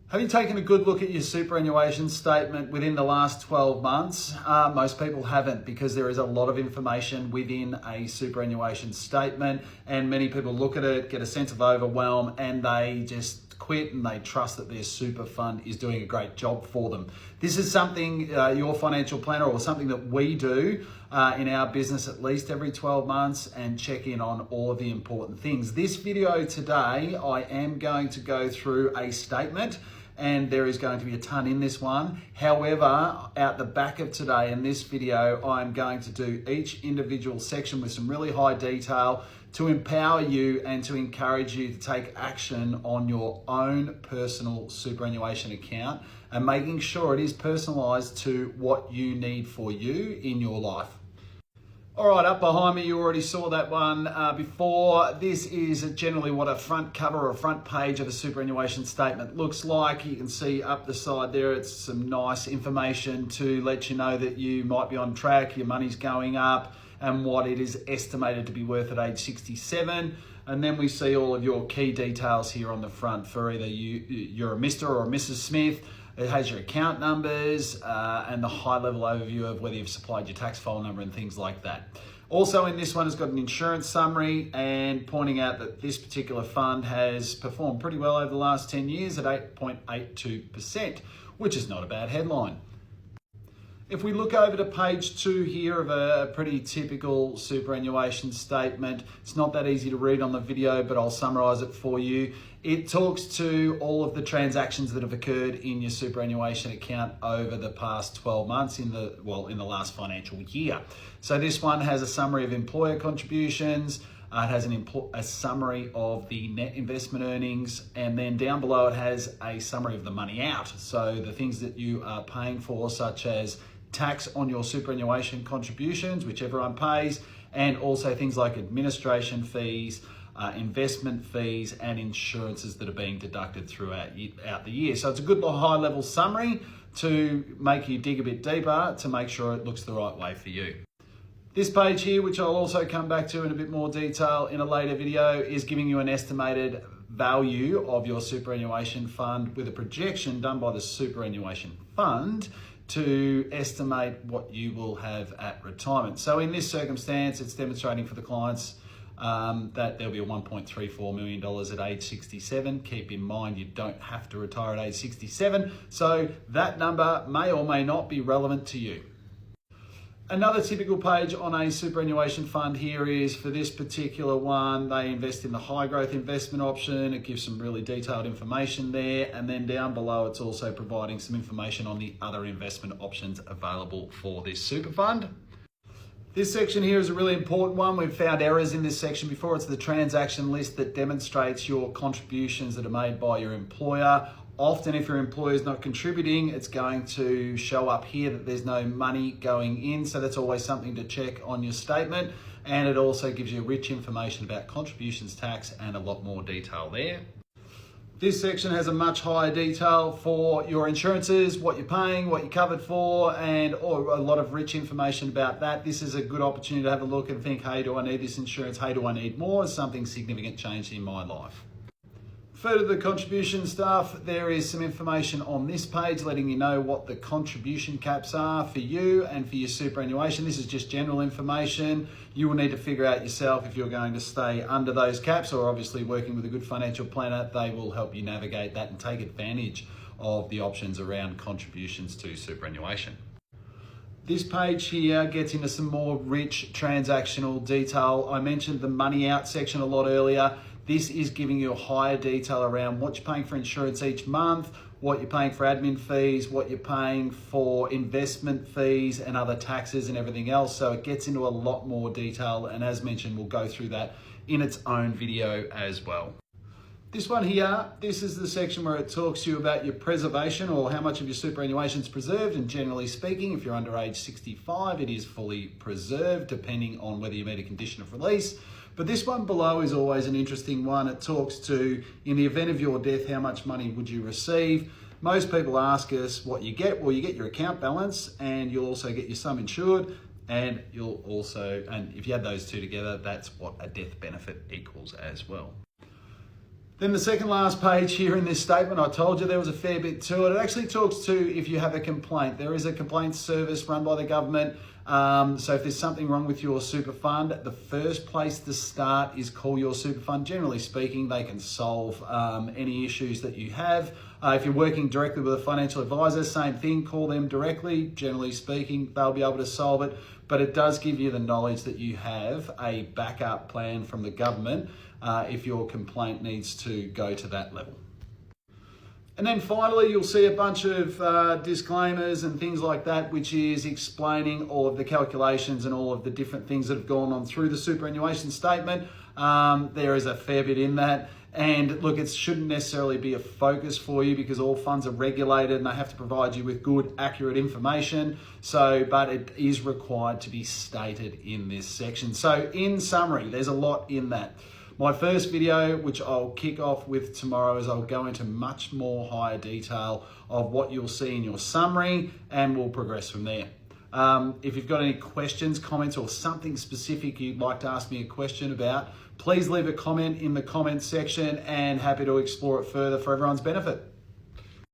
Have you taken a good look at your superannuation statement within the last 12 months? Most people haven't, because there is a lot of information within a superannuation statement, and many people look at it, get a sense of overwhelm, and they just quit and they trust that their super fund is doing a great job for them. This is something your financial planner, or something that we do in our business at least every 12 months, and check in on all of the important things. This video today, I am going to go through a statement, and there is going to be a ton in this one. However, out the back of today in this video, I'm going to do each individual section with some really high detail to empower you and to encourage you to take action on your own personal superannuation account, and making sure it is personalized to what you need for you in your life. All right, up behind me, you already saw that one before. This is generally what a front cover or a front page of a superannuation statement looks like. You can see up the side there, it's some nice information to let you know that you might be on track, your money's going up, and what it is estimated to be worth at age 67. And then we see all of your key details here on the front for either you're a Mr. or a Mrs. Smith. It has your account numbers and the high-level overview of whether you've supplied your tax file number and things like that. Also in this one, it's got an insurance summary and pointing out that this particular fund has performed pretty well over the last 10 years at 8.82%, which is not a bad headline. If we look over to page 2 here of a pretty typical superannuation statement, it's not that easy to read on the video, but I'll summarize it for you. It talks to all of the transactions that have occurred in your superannuation account over the past 12 months in the last financial year. So this one has a summary of employer contributions. It has a summary of the net investment earnings, and then down below it has a summary of the money out. So the things that you are paying for, such as tax on your superannuation contributions, which everyone pays, and also things like administration fees, investment fees, and insurances that are being deducted throughout the year. So it's a good high-level summary to make you dig a bit deeper to make sure it looks the right way for you. This page here, which I'll also come back to in a bit more detail in a later video, is giving you an estimated value of your superannuation fund with a projection done by the superannuation fund to estimate what you will have at retirement. So in this circumstance, it's demonstrating for the clients that there'll be a $1.34 million at age 67. Keep in mind, you don't have to retire at age 67, so that number may or may not be relevant to you. Another typical page on a superannuation fund here is, for this particular one, they invest in the high growth investment option. It gives some really detailed information there. And then down below, it's also providing some information on the other investment options available for this super fund. This section here is a really important one. We've found errors in this section before. It's the transaction list that demonstrates your contributions that are made by your employer. Often if your employer is not contributing, it's going to show up here that there's no money going in. So that's always something to check on your statement. And it also gives you rich information about contributions tax and a lot more detail there. This section has a much higher detail for your insurances, what you're paying, what you're covered for, and a lot of rich information about that. This is a good opportunity to have a look and think, hey, do I need this insurance? Hey, do I need more? Has something significant changed in my life? Further to the contribution stuff, there is some information on this page letting you know what the contribution caps are for you and for your superannuation. This is just general information. You will need to figure out yourself if you're going to stay under those caps, or obviously working with a good financial planner, they will help you navigate that and take advantage of the options around contributions to superannuation. This page here gets into some more rich transactional detail. I mentioned the money out section a lot earlier. This is giving you a higher detail around what you're paying for insurance each month, what you're paying for admin fees, what you're paying for investment fees and other taxes and everything else. So it gets into a lot more detail, and as mentioned, we'll go through that in its own video as well. This one here, this is the section where it talks to you about your preservation, or how much of your superannuation is preserved. And generally speaking, if you're under age 65, it is fully preserved, depending on whether you meet a condition of release. But this one below is always an interesting one. It talks to, in the event of your death, how much money would you receive? Most people ask us what you get. Well, you get your account balance, and you'll also get your sum insured, and if you add those two together, that's what a death benefit equals as well. Then the second last page here in this statement, I told you there was a fair bit to it. It actually talks to if you have a complaint. There is a complaint service run by the government. So if there's something wrong with your super fund, the first place to start is call your super fund. Generally speaking, they can solve any issues that you have. If you're working directly with a financial advisor, same thing, call them directly. Generally speaking, they'll be able to solve it. But it does give you the knowledge that you have a backup plan from the government if your complaint needs to go to that level. And then finally, you'll see a bunch of disclaimers and things like that, which is explaining all of the calculations and all of the different things that have gone on through the superannuation statement. There is a fair bit in that. And look, it shouldn't necessarily be a focus for you because all funds are regulated and they have to provide you with good, accurate information. But it is required to be stated in this section. So in summary, there's a lot in that. My first video, which I'll kick off with tomorrow, is I'll go into much more higher detail of what you'll see in your summary, and we'll progress from there. If you've got any questions, comments, or something specific you'd like to ask me a question about, please leave a comment in the comment section, and happy to explore it further for everyone's benefit.